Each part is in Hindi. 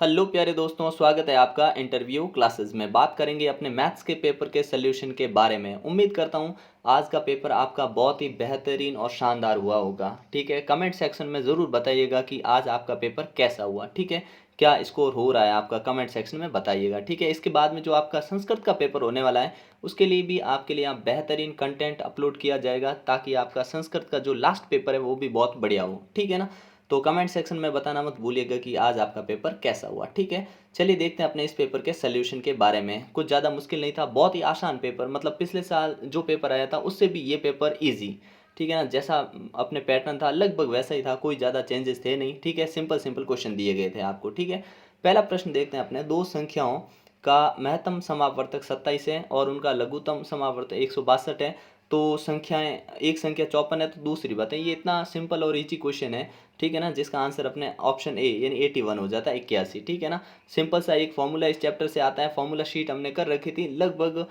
हेलो प्यारे दोस्तों, स्वागत है आपका इंटरव्यू क्लासेस में। बात करेंगे अपने मैथ्स के पेपर के सॉल्यूशन के बारे में। उम्मीद करता हूँ आज का पेपर आपका बहुत ही बेहतरीन और शानदार हुआ होगा। ठीक है, कमेंट सेक्शन में ज़रूर बताइएगा कि आज आपका पेपर कैसा हुआ। ठीक है, क्या स्कोर हो रहा है आपका, कमेंट सेक्शन में बताइएगा। ठीक है, इसके बाद में जो आपका संस्कृत का पेपर होने वाला है उसके लिए भी आपके लिए यहाँ बेहतरीन कंटेंट अपलोड किया जाएगा ताकि आपका संस्कृत का जो लास्ट पेपर है वो भी बहुत बढ़िया हो। ठीक है ना। तो कमेंट सेक्शन में बताना मत भूलिएगा कि आज आपका पेपर कैसा हुआ। ठीक है, चलिए देखते हैं अपने इस पेपर के सॉल्यूशन के बारे में। कुछ ज़्यादा मुश्किल नहीं था, बहुत ही आसान पेपर, मतलब पिछले साल जो पेपर आया था उससे भी ये पेपर इजी। ठीक है ना, जैसा अपने पैटर्न था लगभग वैसा ही था, कोई ज़्यादा चेंजेस थे नहीं। ठीक है, सिंपल सिंपल क्वेश्चन दिए गए थे आपको। ठीक है, पहला प्रश्न देखते हैं अपने। दो संख्याओं का महत्तम समावर्तक 27 है और उनका लघुत्तम समावर्तक 162 है। तो संख्याएं, एक संख्या 54 है तो दूसरी बताएं। ये इतना सिंपल और इजी क्वेश्चन है। ठीक है ना, जिसका आंसर अपने ऑप्शन ए यानी 81 हो जाता है, 81। ठीक है ना, सिंपल सा एक फॉर्मूला इस चैप्टर से आता है। फॉर्मूला शीट हमने कर रखी थी, लगभग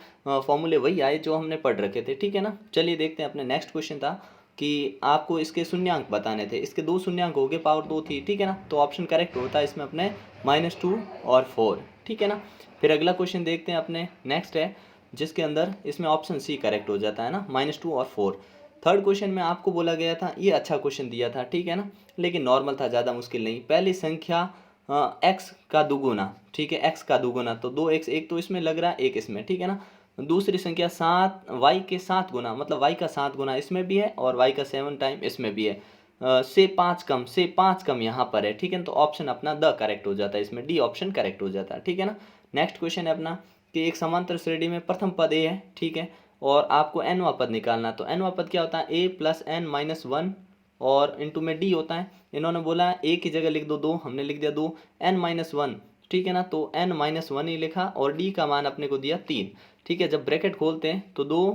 फॉर्मूले वही आए जो हमने पढ़ रखे थे। ठीक है ना, चलिए देखते हैं अपने। नेक्स्ट क्वेश्चन था कि आपको इसके शून्यांक बताने थे। इसके दो शून्यांक हो गए, पावर 2 थी। ठीक है ना, तो ऑप्शन करेक्ट होता है इसमें अपने -2 और 4। ठीक है ना, फिर अगला क्वेश्चन देखते हैं अपने। नेक्स्ट है जिसके अंदर इसमें ऑप्शन सी करेक्ट हो जाता है ना, -2 और 4। थर्ड क्वेश्चन में आपको बोला गया था, ये अच्छा क्वेश्चन दिया था। ठीक है ना, लेकिन नॉर्मल था, ज़्यादा मुश्किल नहीं। पहली संख्या एक्स का दुगुना। ठीक है, एक्स का दुगुना तो 2x, एक तो इसमें लग रहा है एक इसमें। ठीक है ना, दूसरी संख्या 7 वाई के 7 गुना, मतलब वाई का 7 गुना इसमें भी है और वाई का 7 टाइम इसमें भी है। से 5 कम यहाँ पर है। ठीक है, तो ऑप्शन अपना द करेक्ट हो जाता है, इसमें डी ऑप्शन करेक्ट हो जाता है। ठीक है ना, नेक्स्ट क्वेश्चन है अपना कि एक समांतर श्रेणी में प्रथम पद ए है। ठीक है, और आपको एनवा पद निकालना। तो एनवा पद क्या होता है, ए प्लस एन माइनस वन और इंटू में डी होता है। इन्होंने बोला ए की जगह लिख दो 2, हमने लिख दिया 2, एन माइनस वन। ठीक है ना, तो एन माइनस वन ही लिखा और डी का मान अपने को दिया 3। ठीक है, जब ब्रैकेट खोलते हैं तो 2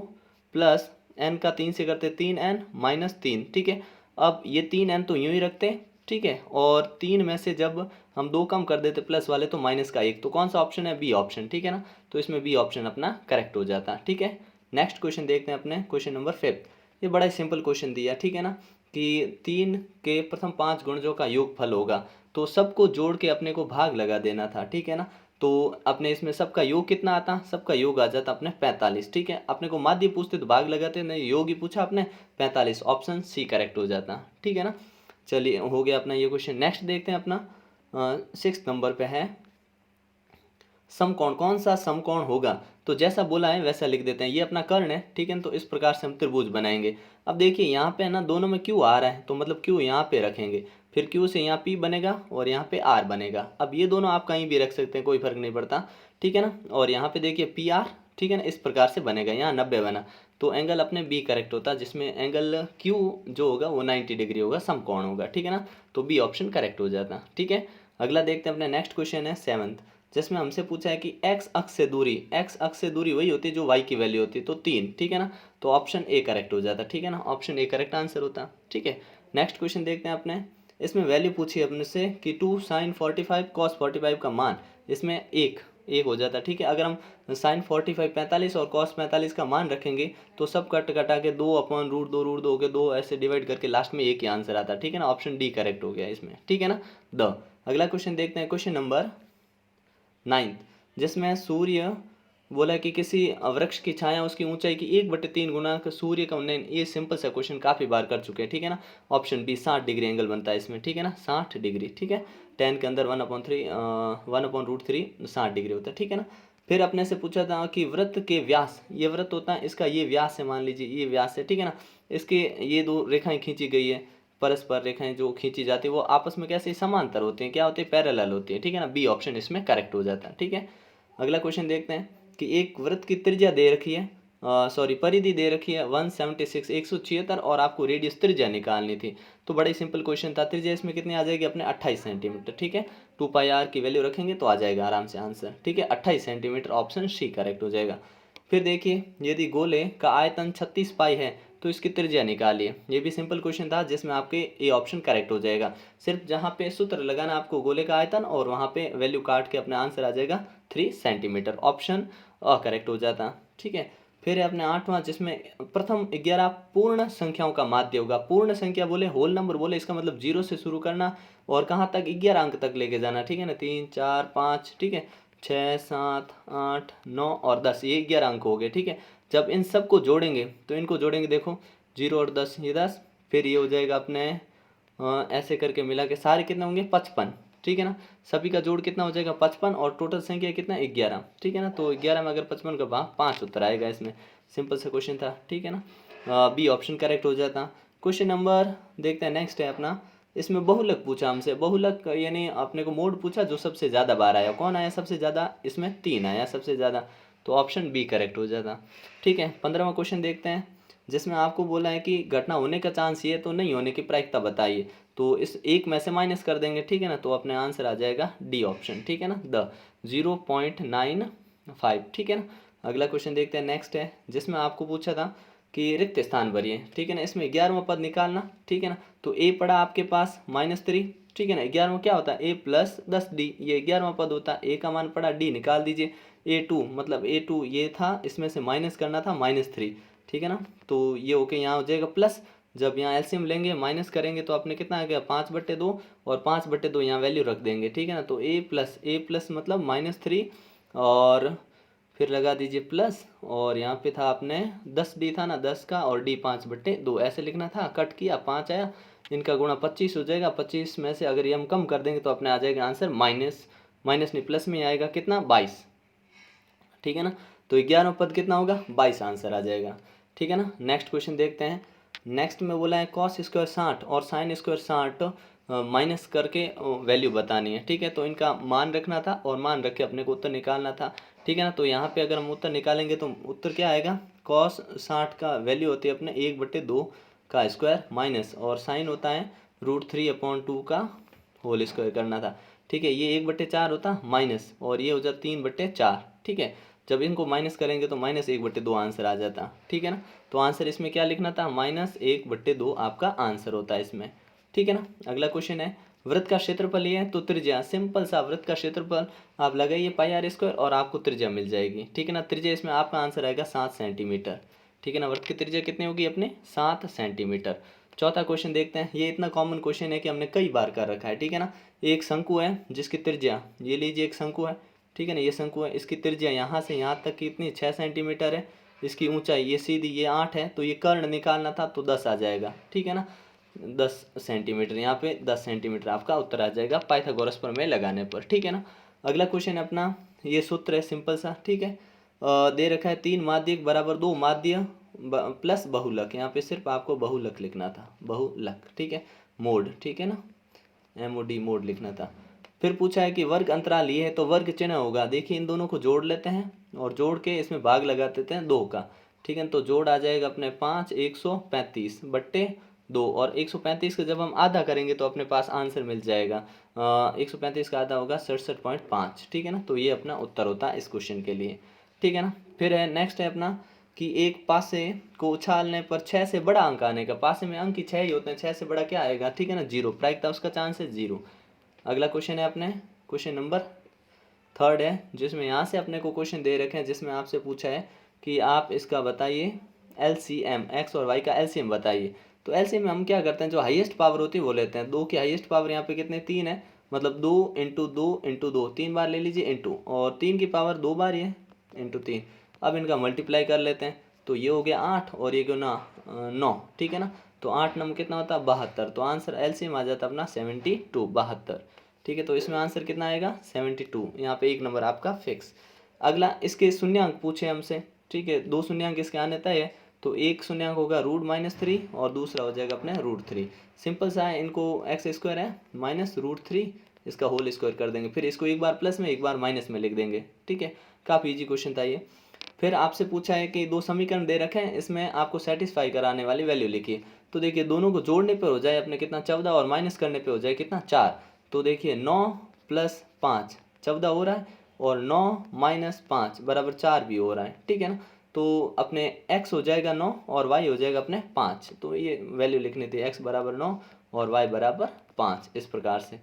प्लस एन का 3 से करते 3n-3। ठीक है, अब ये 3n तो यूं ही रखते हैं। ठीक है, और 3 में से जब हम 2 कम कर देते प्लस वाले तो माइनस का 1, तो कौन सा ऑप्शन है, बी ऑप्शन। ठीक है ना, तो इसमें बी ऑप्शन अपना करेक्ट हो जाता। ठीक है, नेक्स्ट क्वेश्चन देखते हैं अपने, क्वेश्चन नंबर 5। ये बड़ा ही सिंपल क्वेश्चन दिया। ठीक है ना, कि 3 के प्रथम 5 गुणजों का योगफल होगा, तो सबको जोड़ के अपने को भाग लगा देना था। ठीक है ना, तो अपने इसमें सबका योग कितना आता, सबका योग आ जाता अपने 45। ठीक है, अपने को माध्य पूछते तो भाग लगाते, नहीं योग ही पूछा अपने 45, ऑप्शन सी करेक्ट हो जाता। ठीक है ना, चलिए हो गया अपना ये क्वेश्चन। नेक्स्ट देखते हैं अपना 6 नंबर पे है समकोण। कौन सा समकोण होगा, तो जैसा बोला है वैसा लिख देते हैं। ये अपना कर्ण है। ठीक है, तो इस प्रकार से हम त्रिभुज बनाएंगे। अब देखिए यहाँ पे ना दोनों में क्यू आ रहा है, तो मतलब क्यू यहाँ पे रखेंगे, फिर क्यू से यहाँ पी बनेगा और यहाँ पे आर बनेगा। अब ये दोनों आप कहीं भी रख सकते हैं, कोई फर्क नहीं पड़ता। ठीक है ना, और यहाँ पे देखिए पी आर। ठीक है ना, इस प्रकार से बनेगा, यहाँ 90 बना, तो एंगल अपने बी करेक्ट होता है, जिसमें एंगल क्यू जो होगा वो 90 डिग्री होगा, समकोण होगा। ठीक है ना, तो बी ऑप्शन करेक्ट हो जाता। ठीक है, अगला देखते हैं अपने। नेक्स्ट क्वेश्चन है 7th, जिसमें हमसे पूछा है कि एक्स अक्ष से दूरी, एक्स अक्ष से दूरी वही होती है जो वाई की वैल्यू होती है, तो 3। ठीक है ना, तो ऑप्शन ए करेक्ट हो जाता। ठीक है ना, ऑप्शन ए करेक्ट आंसर होता। ठीक है, नेक्स्ट क्वेश्चन देखते हैं अपने। इसमें वैल्यू पूछी है अपने से कि 2 साइन 45 कॉस 45 का मान, इसमें एक एक हो जाता। ठीक है, अगर हम साइन 45 45 और कॉस 45 का मान रखेंगे तो सब कट कटा के 2/√2 √2 हो गया, 2 ऐसे डिवाइड करके लास्ट में एक ही आंसर आता। ठीक है ना, ऑप्शन डी करेक्ट हो गया इसमें। ठीक है ना, द अगला क्वेश्चन देखते हैं, क्वेश्चन नंबर 9, जिसमें सूर्य बोला कि किसी वृक्ष की छाया उसकी ऊंचाई की 1/3 गुना सूर्य का उन्नयन। ये सिंपल सा क्वेश्चन काफ़ी बार कर चुके हैं। ठीक है ना, ऑप्शन बी 60 डिग्री एंगल बनता है इसमें। ठीक है ना, 60 डिग्री। ठीक है, 10 के अंदर 1/3 1/√3 60 डिग्री होता है। ठीक है ना, फिर अपने से पूछा था कि वृत्त के व्यास, ये वृत्त होता है, इसका ये व्यास है, मान लीजिए ये व्यास है। ठीक है ना, इसके ये दो रेखाएं खींची गई है, परस्पर रेखाएं जो खींची जाती है वो आपस में कैसे समांतर होती हैं, क्या होती है, पैरेलल होती है। ठीक है ना, बी ऑप्शन इसमें करेक्ट हो जाता है। ठीक है, अगला क्वेश्चन देखते हैं कि एक वृत्त की त्रिज्या दे रखी है, सॉरी परिधि दे रखी है 176 176, और आपको रेडियस त्रिज्या निकालनी थी। तो बड़ा ही सिंपल क्वेश्चन था। त्रिज्या इसमें कितनी आ जाएगी अपने 28 सेंटीमीटर। ठीक है, 2πr की वैल्यू रखेंगे तो आ जाएगा आराम से आंसर। ठीक है, 28 सेंटीमीटर, ऑप्शन सी करेक्ट हो जाएगा। फिर देखिए यदि गोले का आयतन 36 पाई है तो इसकी त्रिज्या निकालिए। ये भी सिंपल क्वेश्चन था जिसमें आपके ए ऑप्शन करेक्ट हो जाएगा। सिर्फ जहाँ पे सूत्र लगाना आपको गोले का आयतन और वहाँ पे वैल्यू काट के अपना आंसर आ जाएगा 3 सेंटीमीटर, ऑप्शन अ करेक्ट हो जाता। ठीक है, फिर है अपने 8वां, जिसमें प्रथम 11 पूर्ण संख्याओं का माध्य होगा। पूर्ण संख्या बोले, होल नंबर बोले, इसका मतलब 0 से शुरू करना और कहाँ तक, 11 अंक तक लेके जाना, ठीक है ना। 3 4 5, ठीक है, 6 7 8 9 और 10, ये 11 अंक हो गए, ठीक है। जब इन सबको जोड़ेंगे तो इनको जोड़ेंगे, देखो 0 और 10, ये 10, फिर ये हो जाएगा अपने ऐसे करके मिला के सारे कितने होंगे, 55, ठीक है ना। सभी का जोड़ कितना हो जाएगा, 55, और टोटल संख्या कितना, 11, ठीक है ना। तो 11 में अगर 55 का भाग 5 उत्तर आएगा इसमें। सिंपल सा क्वेश्चन था, ठीक है ना। बी ऑप्शन करेक्ट हो जाता। क्वेश्चन नंबर देखते हैं, नेक्स्ट है अपना, इसमें बहुलक पूछा हमसे। बहुलक यानी अपने को मोड पूछा जो सबसे ज़्यादा बार आया। कौन आया सबसे ज़्यादा, इसमें 3 आया सबसे ज़्यादा, तो ऑप्शन बी करेक्ट हो जाता, ठीक है। 15वां क्वेश्चन देखते हैं, जिसमें आपको बोला है कि घटना होने का चांस ये तो नहीं होने की प्रायिकता बताइए। तो इस एक में से माइनस कर देंगे, ठीक है ना। तो अपने आंसर आ जाएगा डी ऑप्शन, ठीक है ना, द 0.95, ठीक है ना। अगला क्वेश्चन देखते हैं, नेक्स्ट है, जिसमें आपको पूछा था कि रिक्त स्थान भरिए, ठीक है ना। इसमें 11वां पद निकालना, ठीक है ना। तो ए पड़ा आपके पास -3, ठीक है ना। 11वां क्या होता है, ए प्लस 10d, ये 11वां पद होता है। ए का मान पड़ा, डी निकाल दीजिए। A2 मतलब A2 ये था, इसमें से माइनस करना था -3, ठीक है ना। तो ये ओके, यहाँ हो जाएगा प्लस। जब यहाँ एलसीएम लेंगे माइनस करेंगे तो अपने कितना आ गया, 5/2, और 5/2 यहाँ वैल्यू रख देंगे, ठीक है ना। तो a प्लस मतलब -3, और फिर लगा दीजिए प्लस, और यहाँ पे था अपने 10d था ना, 10 का, और d 5/2 ऐसे लिखना था। कट किया, 5 आया, इनका गुणा 25 हो जाएगा। 25 में से अगर ये हम कम कर देंगे तो अपने आ जाएगा आंसर माइनस, माइनस नहीं प्लस में आएगा कितना, 22, ठीक है ना। तो 11वां पद कितना होगा, 22 आंसर आ जाएगा, ठीक है ना। नेक्स्ट क्वेश्चन देखते हैं। नेक्स्ट में बोला है कॉस स्क्वायर 60 और साइन स्क्वायर 60 माइनस करके वैल्यू बतानी है, ठीक है। तो इनका मान रखना था और मान रख के अपने को उत्तर निकालना था, ठीक है ना। तो यहाँ पे अगर हम उत्तर निकालेंगे तो उत्तर क्या आएगा, कॉस 60 का वैल्यू होती है अपने 1/2 का स्क्वायर, माइनस, और साइन होता है √3/2 का होल स्क्वायर करना था, ठीक है। ये 1/4 होता माइनस, और ये हो जाता 3/4, ठीक है। जब इनको माइनस करेंगे तो -1/2 आंसर आ जाता, ठीक है ना। तो आंसर इसमें क्या लिखना था, -1/2 आपका आंसर होता है इसमें, ठीक है ना। अगला क्वेश्चन है, वृत्त का क्षेत्रफल ये है तो त्रिज्या, सिंपल सा वृत्त का क्षेत्रफल आप लगाइए πr² और आपको त्रिज्या मिल जाएगी, ठीक है ना। त्रिज्या इसमें आपका आंसर आएगा 7 सेंटीमीटर, ठीक है ना। वृत्त की त्रिज्या कितनी होगी अपने, 7 सेंटीमीटर। चौथा क्वेश्चन देखते हैं, ये इतना कॉमन क्वेश्चन है कि हमने कई बार कर रखा है, ठीक है ना। एक शंकु है जिसकी त्रिज्या, ये लीजिए एक शंकु है, ठीक है ना, ये शंकु है, इसकी त्रिज्या यहाँ से यहाँ तक कितनी, 6 सेंटीमीटर है। इसकी ऊंचाई ये सीधी ये 8 है, तो ये कर्ण निकालना था तो 10 आ जाएगा, ठीक है ना। 10 सेंटीमीटर, यहाँ पे 10 सेंटीमीटर आपका उत्तर आ जाएगा पाइथागोरस प्रमेय लगाने पर, ठीक है ना। अगला क्वेश्चन अपना, ये सूत्र है सिंपल सा, ठीक है। दे रखा है 3 माध्य बराबर 2 माध्य प्लस बहुलक, यहाँ पे सिर्फ आपको बहुलक लिखना था, बहुलक, ठीक है। मोड, ठीक है ना, MOD मोड लिखना था। फिर पूछा है कि वर्ग अंतराल ये है तो वर्ग चिन्ह होगा, देखिए इन दोनों को जोड़ लेते हैं और जोड़ के इसमें भाग लगा देते हैं 2 का, ठीक है। तो जोड़ आ जाएगा अपने 5 135/2, और 135 का जब हम आधा करेंगे तो अपने पास आंसर मिल जाएगा 135 का आधा होगा 67.5, ठीक है ना। तो ये अपना उत्तर होता है इस क्वेश्चन के लिए, ठीक है ना। फिर है नेक्स्ट है अपना कि एक पासे को उछालने पर 6 से बड़ा अंक आने का, पासे में अंक ही 6 ही होते हैं, 6 से बड़ा क्या आएगा, ठीक है ना, 0, प्रायिकता उसका चांस है 0। अगला क्वेश्चन है अपने क्वेश्चन नंबर 3 है, जिसमें यहाँ से अपने को क्वेश्चन दे रखे हैं, जिसमें आपसे पूछा है कि आप इसका बताइए LCM, एक्स और वाई का LCM बताइए। तो LCM में हम क्या करते हैं, जो हाईएस्ट पावर होती है वो लेते हैं। 2 की हाईएस्ट पावर यहाँ पे कितने, 3 है, मतलब 2 × 2 × 2, 3 बार ले लीजिए इंटू, और 3 की पावर 2 बार ये इंटू 3। अब इनका मल्टीप्लाई कर लेते हैं, तो ये हो गया 8 और ये गुना 9, ठीक है ना। तो 8 नंबर कितना होता है, 72। तो आंसर LCM आ जाता है अपना 72, 72, ठीक है। तो इसमें आंसर कितना आएगा, 72, यहाँ पे 1 नंबर आपका फिक्स। अगला इसके शून्यांक पूछे हमसे, ठीक है, 2 शून्यांक इसके आने तय है। तो एक शून्यांक होगा √-3 और दूसरा हो जाएगा अपने √3। सिंपल सा है, इनको x² है -√3, इसका होल स्क्वायर कर देंगे, फिर इसको एक बार प्लस में एक बार माइनस में लिख देंगे, ठीक है। काफ़ी इजी क्वेश्चन था ये। फिर आपसे पूछा है कि 2 समीकरण दे रखे हैं, इसमें आपको सेटिस्फाई कराने वाली वैल्यू लिखिए। तो देखिए दोनों को जोड़ने पर हो जाए अपने कितना, 14, और माइनस करने पे हो जाए कितना, 4। तो देखिए 9 + 5 14 हो रहा है, और 9 - 5 = 4 भी हो रहा है, ठीक है ना। तो अपने x हो जाएगा 9 और y हो जाएगा अपने 5। तो ये वैल्यू लिखनी थी, x = 9 और y = 5, इस प्रकार से।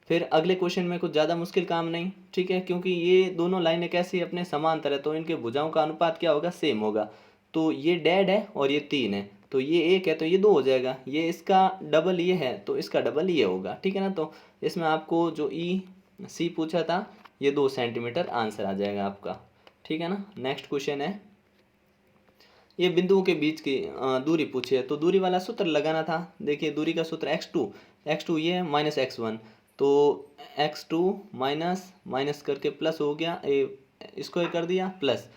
फिर अगले क्वेश्चन में कुछ ज़्यादा मुश्किल काम नहीं, ठीक है, क्योंकि ये दोनों लाइनें कैसी अपने समांतर है तो इनके भुजाओं का अनुपात क्या होगा, सेम होगा। तो ये डेड है और ये 3 है, तो ये 1 है तो ये 2 हो जाएगा, ये इसका डबल ये है तो इसका डबल ये होगा, ठीक है ना। तो इसमें आपको जो ई सी पूछा था ये 2 सेंटीमीटर आंसर आ जाएगा आपका, ठीक है ना। नेक्स्ट क्वेश्चन है, ये बिंदुओं के बीच की दूरी पूछी है तो दूरी वाला सूत्र लगाना था। देखिए दूरी का सूत्र x2 ये है माइनस x1, तो x2 माइनस माइनस करके प्लस हो गया, ए स्क्वायर कर दिया प्लस,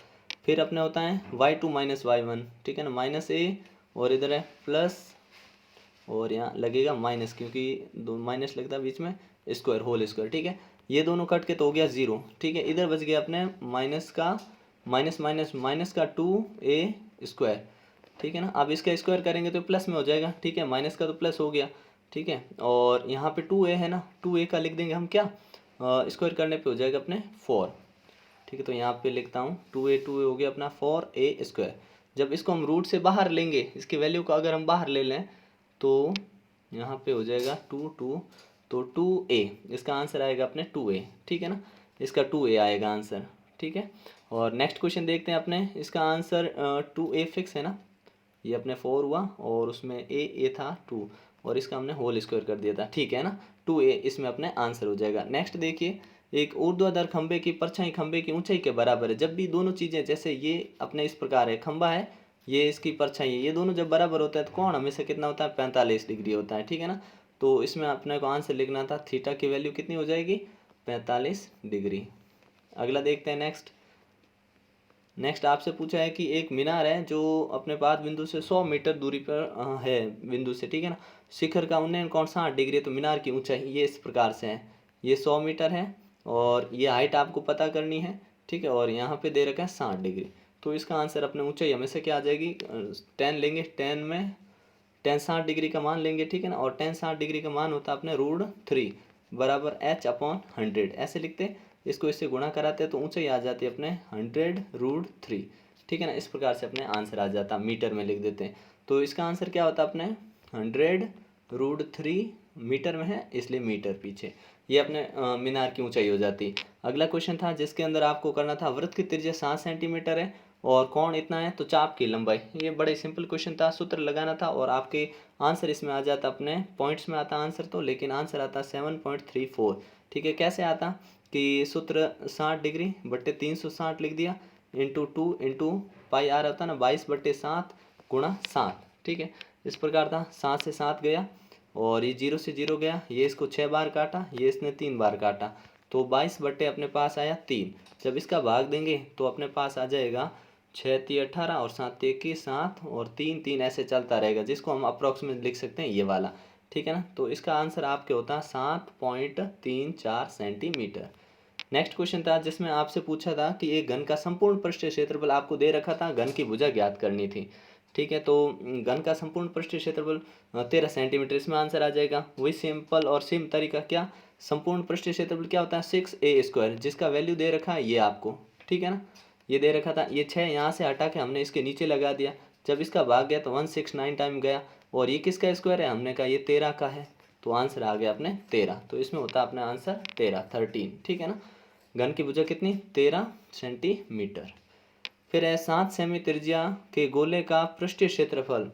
फिर अपने होता है y2 माइनस y1, ठीक है ना, माइनस ए और इधर है प्लस और यहाँ लगेगा माइनस क्योंकि दो माइनस लगता है बीच में, स्क्वायर होल स्क्वायर, ठीक है। ये दोनों कट के तो हो गया 0, ठीक है। इधर बच गया अपने माइनस का माइनस माइनस माइनस का 2a स्क्वायर, ठीक है ना। अब इसका स्क्वायर करेंगे तो प्लस में हो जाएगा, ठीक है, माइनस का तो प्लस हो गया, ठीक है। और यहाँ पे 2a है ना, 2a का लिख देंगे हम क्या, स्क्वायर करने पे हो जाएगा अपने 4, ठीक है। तो यहाँ पे लिखता हूँ 2a हो गया अपना 4a स्क्वायर। जब इसको हम रूट से बाहर लेंगे, इसकी वैल्यू को अगर हम बाहर ले लें तो यहाँ पे हो जाएगा 2 तो 2a, इसका आंसर आएगा अपने 2a, ठीक है ना, इसका 2a आएगा आंसर, ठीक है। और नेक्स्ट क्वेश्चन देखते हैं अपने, इसका आंसर 2a फिक्स है ना, ये अपने 4 हुआ और उसमें ए था 2 और इसका हमने होल स्क्वायर कर दिया था, ठीक है ना, 2a इसमें अपने आंसर हो जाएगा। नेक्स्ट देखिए, एक ऊर्ध्वाधर खंबे की परछाई खंबे की ऊंचाई के बराबर है। जब भी दोनों चीज़ें, जैसे ये अपने इस प्रकार है, खंबा है, ये इसकी परछाई है, ये दोनों जब बराबर होता है तो कोण हमेशा कितना होता है, 45 डिग्री होता है, ठीक है ना। तो इसमें अपने को आंसर लिखना था थीटा की वैल्यू कितनी हो जाएगी, 45 डिग्री। अगला देखते हैं नेक्स्ट आपसे पूछा है कि एक मीनार है जो अपने पास बिंदु से 100 मीटर दूरी पर है बिंदु से, ठीक है ना। शिखर का उन्नयन कोण 60 डिग्री है, तो मीनार की ऊंचाई ये इस प्रकार से है, ये 100 मीटर है और ये हाइट आपको पता करनी है, ठीक है। और यहाँ पे दे रखा है 60 डिग्री, तो इसका आंसर अपने ऊंचाई हमेशा क्या आ जाएगी, 10 लेंगे, 10 में 10 60 डिग्री का मान लेंगे, ठीक है ना। और 10 60 डिग्री का मान होता है अपने √3 बराबर h/100, ऐसे लिखते, इसको इससे गुणा कराते हैं तो ऊंचाई आ जाती है अपने 100√3, ठीक है ना। इस प्रकार से अपने आंसर आ जाता, मीटर में लिख देते हैं। तो इसका आंसर क्या होता है अपने 100√3 मीटर में है, इसलिए मीटर पीछे, ये अपने मीनार की ऊंचाई हो जाती। अगला क्वेश्चन था जिसके अंदर आपको करना था, वृत्त की त्रिज्या 7 सेंटीमीटर है और कोण इतना है तो चाप की लंबाई, ये बड़े सिंपल क्वेश्चन था, सूत्र लगाना था और आपके आंसर इसमें आ जाता, अपने पॉइंट्स में आता आंसर तो, लेकिन आंसर आता 7.34, ठीक है। कैसे आता कि सूत्र 60 डिग्री बट्टे 360 लिख दिया, इंटू 2 इंटू पाई आर होता ना 22/7 गुणा 7, ठीक है। इस प्रकार था, 7 से 7 गया और ये 0 से 0 गया, ये इसको 6 बार काटा, ये इसने 3 बार काटा, तो 22 बट्टे अपने पास आया 3। जब इसका भाग देंगे तो अपने पास आ जाएगा 6 3 18 और 7 21 7 और 3 3 ऐसे चलता रहेगा, जिसको हम अप्रॉक्सीमेट लिख सकते हैं ये वाला, ठीक है ना। तो इसका आंसर आपके होता है 7.34 सेंटीमीटर। नेक्स्ट क्वेश्चन था जिसमें आपसे पूछा था कि एक घन का संपूर्ण पृष्ठीय क्षेत्रफल आपको दे रखा था, घन की भुजा ज्ञात करनी थी, ठीक है। तो घन का संपूर्ण पृष्ठीय क्षेत्रफल 13 सेंटीमीटर, इसमें आंसर आ जाएगा। वही सिंपल और सेम तरीका, क्या संपूर्ण पृष्ठीय क्षेत्रफल क्या होता है 6a स्क्वायर, जिसका वैल्यू दे रखा है ये आपको, ठीक है ना। ये दे रखा था, ये 6 यहाँ से हटा के हमने इसके नीचे लगा दिया, जब इसका भाग गया तो 169 टाइम गया, और ये किसका स्क्वायर है, हमने कहा ये 13 का है, तो आंसर आ गया अपने 13, तो इसमें होता है अपना आंसर 13, ठीक है ना। घन की भुजा कितनी, 13 सेंटीमीटर। फिर है 7 सेमी त्रिज्या के गोले का पृष्ठीय क्षेत्रफल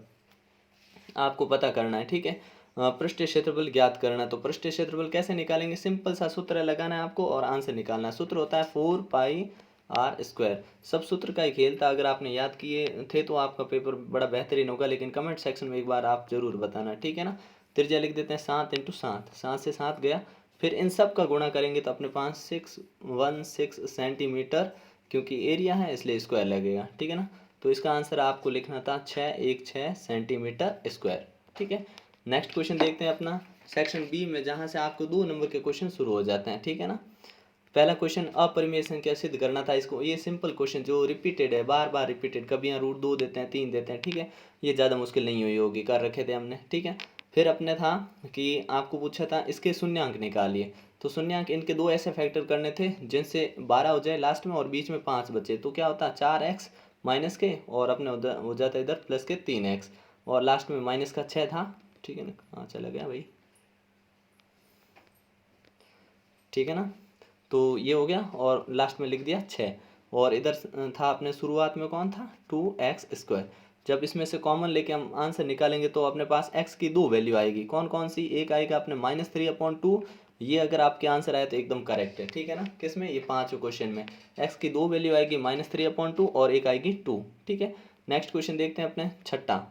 आपको पता करना है, ठीक है। पृष्ठीय क्षेत्रफल ज्ञात करना, तो पृष्ठीय क्षेत्रफल कैसे निकालेंगे, सिंपल सा सूत्र लगाना है आपको और आंसर निकालना है। सूत्र होता है 4πr²। सब सूत्र का ही खेल था, अगर आपने याद किए थे तो आपका पेपर बड़ा बेहतरीन होगा, लेकिन कमेंट सेक्शन में एक बार आप जरूर बताना, ठीक है ना। त्रिज्या लिख देते हैं 7 × 7, 7 से 7 गया, फिर इन सब का गुणा करेंगे तो अपने पास 616 सेंटीमीटर, क्योंकि एरिया है इसलिए स्क्वायर लगेगा, ठीक है ना। तो इसका आंसर आपको लिखना था 616 सेंटीमीटर स्क्वायर, ठीक है। नेक्स्ट क्वेश्चन देखते हैं अपना सेक्शन बी में, जहाँ से आपको 2 नंबर के क्वेश्चन शुरू हो जाते हैं, ठीक है ना। पहला क्वेश्चन अपरिमेय संख्या सिद्ध करना था इसको, ये सिंपल क्वेश्चन जो रिपीटेड है, बार बार रिपीटेड, कभी यहाँ √2 देते हैं, 3 देते हैं, ठीक है। ये ज़्यादा मुश्किल नहीं हुई होगी, कर रखे थे हमने, ठीक है। फिर अपने था कि आपको पूछा था इसके शून्यांक निकालिए, तो शून्यांक इनके 2 ऐसे फैक्टर करने थे जिनसे 12 हो जाए लास्ट में और बीच में 5 बचे, तो क्या होता है 4x माइनस के और अपने उधर हो जाता है इधर प्लस के 3x और लास्ट में माइनस का 6 था, ठीक है ना। कहाँ चला गया भाई, ठीक है ना। तो ये हो गया और लास्ट में लिख दिया 6। और इधर था अपने शुरुआत में कौन था 2x²। जब इसमें से कॉमन लेके हम आंसर निकालेंगे तो अपने पास x की दो वैल्यू आएगी। कौन कौन सी, एक आएगा अपने -3/2। ये अगर आपके आंसर आए तो एकदम करेक्ट है, ठीक है ना। किसमें, ये 5 क्वेश्चन में x की दो वैल्यू आएगी -3/2 और एक आएगी 2, ठीक है। नेक्स्ट क्वेश्चन देखते हैं अपने छठा।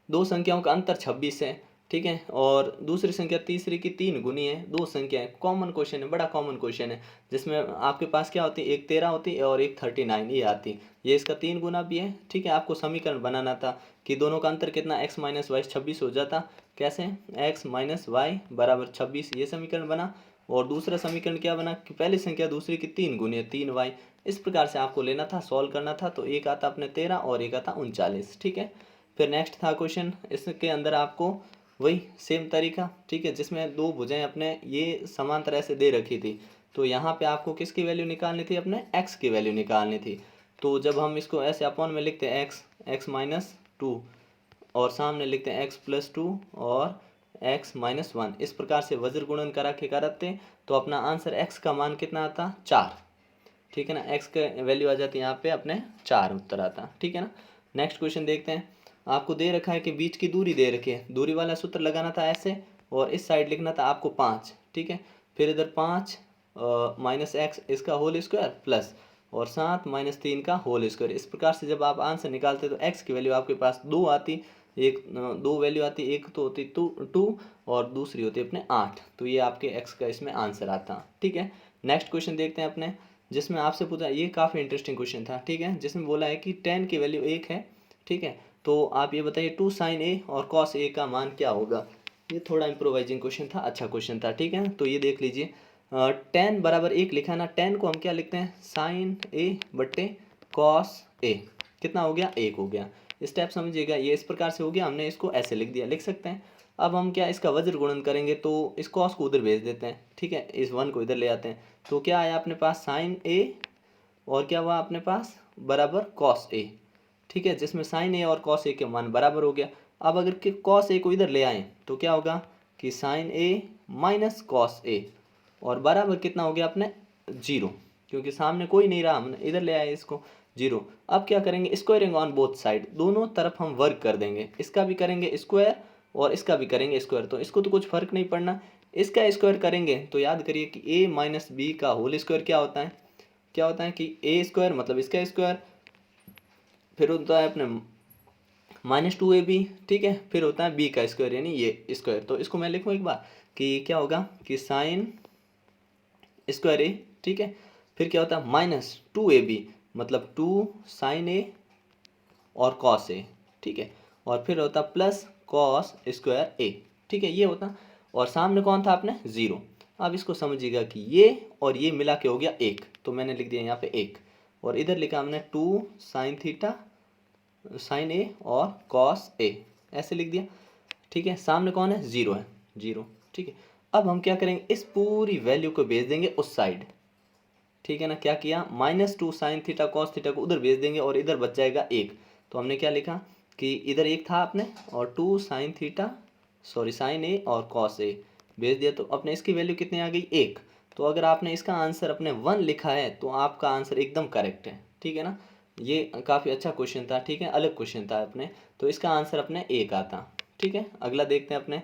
दो संख्याओं का अंतर 26 है, ठीक है, और दूसरी संख्या तीसरी की 3 गुनी है। दो संख्याएं, कॉमन क्वेश्चन है, बड़ा कॉमन क्वेश्चन है, जिसमें आपके पास क्या होती है, एक 13 होती है और एक 39 ये आती। ये इसका 3 गुना भी है, ठीक है। आपको समीकरण बनाना था कि दोनों का अंतर कितना, x माइनस वाई 26 हो जाता। कैसे, x माइनस वाई बराबर 26, ये समीकरण बना। और दूसरा समीकरण क्या बना कि पहली संख्या दूसरी की 3 गुनी है, 3y। इस प्रकार से आपको लेना था, सॉल्व करना था। तो एक आता अपने 13 और एक आता 39, ठीक है। फिर नेक्स्ट था क्वेश्चन, इसके अंदर आपको वही सेम तरीका, ठीक है, जिसमें दो भुजाएं अपने ये समान तरह से दे रखी थी। तो यहाँ पे आपको किसकी वैल्यू निकालनी थी, अपने x की वैल्यू निकालनी थी। तो जब हम इसको ऐसे अपॉन में लिखते हैं x माइनस 2 और सामने लिखते हैं x+2 और x माइनस 1, इस प्रकार से वज्र गुणन करा के करते तो अपना आंसर x का मान कितना आता, 4, ठीक है ना। x के वैल्यू आ जाती है यहाँ पे अपने 4 उत्तर आता, ठीक है ना। नेक्स्ट क्वेश्चन देखते हैं। आपको दे रखा है कि बीच की दूरी दे रखी है, दूरी वाला सूत्र लगाना था ऐसे और इस साइड लिखना था आपको 5, ठीक है। फिर इधर 5 माइनस एक्स इसका होल स्क्वायर प्लस और 7 माइनस 3 का होल स्क्वायर। इस प्रकार से जब आप आंसर निकालते तो x की वैल्यू आपके पास 2 आती, एक दो वैल्यू आती, एक तो होती 2 और दूसरी होती अपने 8। तो ये आपके x का इसमें आंसर आता, ठीक है। नेक्स्ट क्वेश्चन देखते हैं अपने, जिसमें आपसे पूछा, ये काफ़ी इंटरेस्टिंग क्वेश्चन था, ठीक है, जिसमें बोला है कि 10 की वैल्यू 1 है, ठीक है। तो आप ये बताइए 2 sin a और cos a का मान क्या होगा। ये थोड़ा इम्प्रोवाइजिंग क्वेश्चन था, अच्छा क्वेश्चन था, ठीक है। तो ये देख लीजिए, 10 बराबर 1 लिखा ना, 10 को हम क्या लिखते हैं, sin a बट्टे cos a, कितना हो गया, 1 हो गया। स्टेप समझिएगा, ये इस प्रकार से हो गया, हमने इसको ऐसे लिख दिया, लिख सकते हैं। अब हम क्या इसका वज्र गुणन करेंगे, तो इस cos को उधर भेज देते हैं, ठीक है, इस 1 को इधर ले आते हैं। तो क्या आया अपने पास sin a और क्या हुआ अपने पास बराबर cos a, ठीक है, जिसमें sin a और cos a के मान बराबर हो गया। अब अगर कि cos a को इधर ले आए तो क्या होगा कि sin a minus cos a और बराबर कितना हो गया अपने 0, क्योंकि सामने कोई नहीं रहा, हमने इधर ले आए इसको 0। अब क्या करेंगे, स्क्वायरिंग ऑन बोथ साइड, दोनों तरफ हम वर्क कर देंगे, इसका भी करेंगे स्क्वायर और इसका भी करेंगे स्क्वायर। तो इसको तो कुछ फर्क नहीं पड़ना, इसका स्क्वायर करेंगे तो याद करिए कि a माइनस बी का होल स्क्वायर क्या होता है, क्या होता है कि a स्क्वायर मतलब इसका स्क्वायर, फिर होता है अपने -2ab, ठीक है, फिर होता है b का स्क्वायर यानी ये स्क्वायर। तो इसको मैं लिखूँ एक बार कि क्या होगा कि साइन स्क्वायर a, ठीक है, फिर क्या होता है -2ab मतलब 2 sin a और cos a, ठीक है, और फिर होता प्लस cos स्क्वायर a, ठीक है, ये होता। और सामने कौन था अपने 0। अब इसको समझिएगा कि ये और ये मिला के हो गया 1, तो मैंने लिख दिया यहाँ पे 1 और इधर लिखा हमने 2 sin थीटा sin a और cos a, ऐसे लिख दिया, ठीक है। सामने कौन है 0 है, 0, ठीक है। अब हम क्या करेंगे, इस पूरी वैल्यू को भेज देंगे उस साइड, ठीक है ना। क्या किया, -2 sin थीटा cos थीटा को उधर भेज देंगे और इधर बच जाएगा 1। तो हमने क्या लिखा कि इधर 1 था अपने और 2 sin थीटा sin a और cos a भेज दिया, तो अपने इसकी वैल्यू कितनी आ गई 1। तो अगर आपने इसका आंसर अपने 1 लिखा है तो आपका आंसर एकदम करेक्ट है, ठीक है ना। ये काफ़ी अच्छा क्वेश्चन था, ठीक है, अलग क्वेश्चन था अपने, तो इसका आंसर अपने 1 आता, ठीक है। अगला देखते हैं अपने,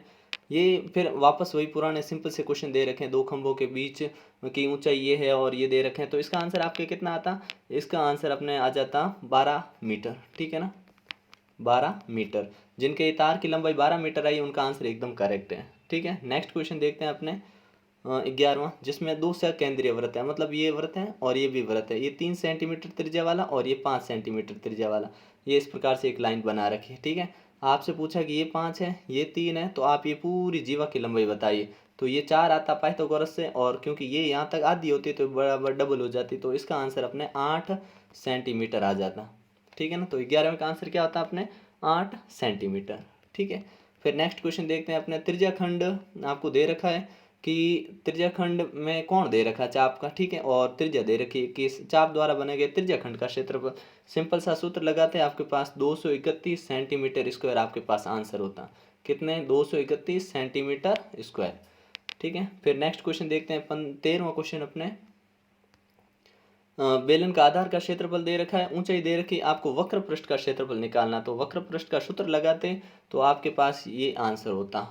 ये फिर वापस वही पुराने सिंपल से क्वेश्चन दे रखे हैं, दो खंभों के बीच की ऊंचाई ये है और ये दे रखे हैं, तो इसका आंसर आपके कितना आता, इसका आंसर अपने आ जाता 12 मीटर, ठीक है ना, 12 मीटर। जिनके ये तार की लंबाई 12 मीटर आई उनका आंसर एकदम करेक्ट है, ठीक है। नेक्स्ट क्वेश्चन देखते हैं अपने 11वां, जिसमें दो केंद्रीय वृत्त है, मतलब ये वृत्त है और ये भी वृत्त है, ये 3 सेंटीमीटर त्रिज्या वाला और ये 5 सेंटीमीटर त्रिज्या वाला, ये इस प्रकार से एक लाइन बना रखी है, ठीक है। आपसे पूछा कि ये 5 है ये 3 है, तो आप ये पूरी जीवा की लंबाई बताइए। तो ये 4 आता पाइथागोरस से, और क्योंकि ये यहाँ तक आधी होती है तो बराबर डबल हो जाती, तो इसका आंसर अपने 8 सेंटीमीटर आ जाता, ठीक है ना। तो 11वें का आंसर क्या होता है अपने 8 सेंटीमीटर, ठीक है। फिर नेक्स्ट क्वेश्चन देखते हैं अपने, त्रिज्याखंड आपको दे रखा है कि त्रिज्याखंड में कोण दे रखा है चाप का, ठीक है, और त्रिज्या दे रखी है कि चाप द्वारा बने गए त्रिज्याखंड का क्षेत्रफल। सिंपल सा सूत्र लगाते हैं, आपके पास 231 सेंटीमीटर स्क्वायर आपके पास आंसर होता, कितने 231 सेंटीमीटर स्क्वायर। ठीक है। फिर नेक्स्ट क्वेश्चन देखते हैं 13वां क्वेश्चन अपने। बेलन का आधार का क्षेत्रफल दे रखा है, ऊंचाई दे रखी है, आपको वक्र पृष्ठ का क्षेत्रफल निकालना। तो वक्र पृष्ठ का सूत्र लगाते तो आपके पास ये आंसर होता,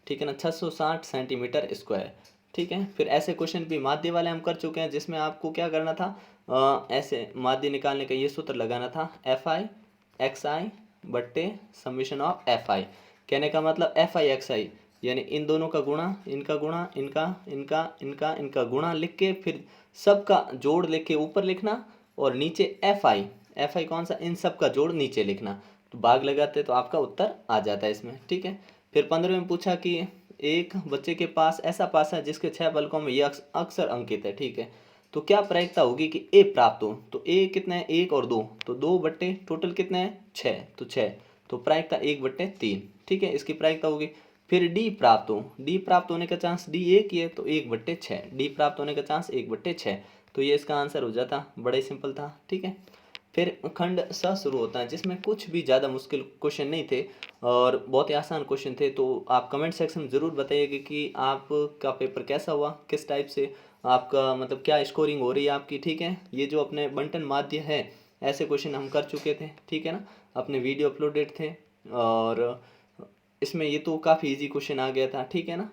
ठीक है ना, 660 सेंटीमीटर स्क्वायर। ठीक है। फिर ऐसे क्वेश्चन भी माध्य वाले हम कर चुके हैं, जिसमें आपको क्या करना था, ऐसे माध्य निकालने का ये सूत्र लगाना था, एफ आई एक्स आई बट्टे समीशन ऑफ एफ आई। कहने का मतलब एफ आई एक्स आई यानी इन दोनों का गुणा, इनका गुणा, इनका इनका इनका इनका गुणा लिख के फिर सबका जोड़ लिख के ऊपर लिखना, और नीचे एफ आई कौन सा, इन सब का जोड़ नीचे लिखना। तो भाग लगाते तो आपका उत्तर आ जाता है इसमें। ठीक है। फिर 15वें में पूछा कि एक बच्चे के पास ऐसा पासा है जिसके 6 फलकों में यह अक्सर अंकित है। ठीक है। तो क्या प्रायिकता होगी कि ए प्राप्त हो। तो ए कितना है, 1 और 2, तो 2 बट्टे टोटल कितना है 6, तो 6, तो प्रायिकता 1/3। ठीक है, इसकी प्रायिकता होगी। फिर डी प्राप्त हो, डी प्राप्त होने का चांस, डी 1 ही है तो 1/6, डी प्राप्त होने का चांस 1/6, तो ये इसका आंसर हो जाता। बड़ा ही सिंपल था। ठीक है। फिर खंड स शुरू होता है, जिसमें कुछ भी ज़्यादा मुश्किल क्वेश्चन नहीं थे और बहुत ही आसान क्वेश्चन थे। तो आप कमेंट सेक्शन में ज़रूर बताइएगा कि आपका पेपर कैसा हुआ, किस टाइप से आपका मतलब क्या स्कोरिंग हो रही है आपकी। ठीक है। ये जो अपने बंटन माध्य है, ऐसे क्वेश्चन हम कर चुके थे। ठीक है ना, अपने वीडियो अपलोडेड थे, और इसमें ये तो काफ़ी इजी क्वेश्चन आ गया था। ठीक है ना।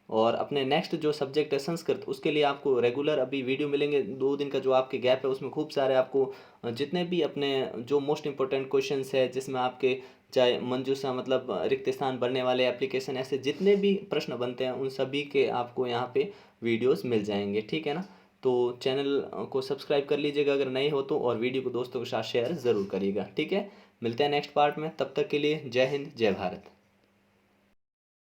और अपने नेक्स्ट जो सब्जेक्ट है संस्कृत, उसके लिए आपको रेगुलर अभी वीडियो मिलेंगे। 2 दिन का जो आपके गैप है उसमें खूब सारे आपको जितने भी अपने जो मोस्ट इंपॉर्टेंट क्वेश्चंस है, जिसमें आपके चाहे मंजूषा मतलब रिक्त स्थान भरने वाले एप्लीकेशन, ऐसे जितने भी प्रश्न बनते हैं उन सभी के आपको यहाँ पे वीडियोस मिल जाएंगे। ठीक है ना। तो चैनल को सब्सक्राइब कर लीजिएगा अगर नए हो तो, और वीडियो को दोस्तों के साथ शेयर ज़रूर करिएगा। ठीक है। मिलते हैं नेक्स्ट पार्ट में, तब तक के लिए जय हिंद जय भारत।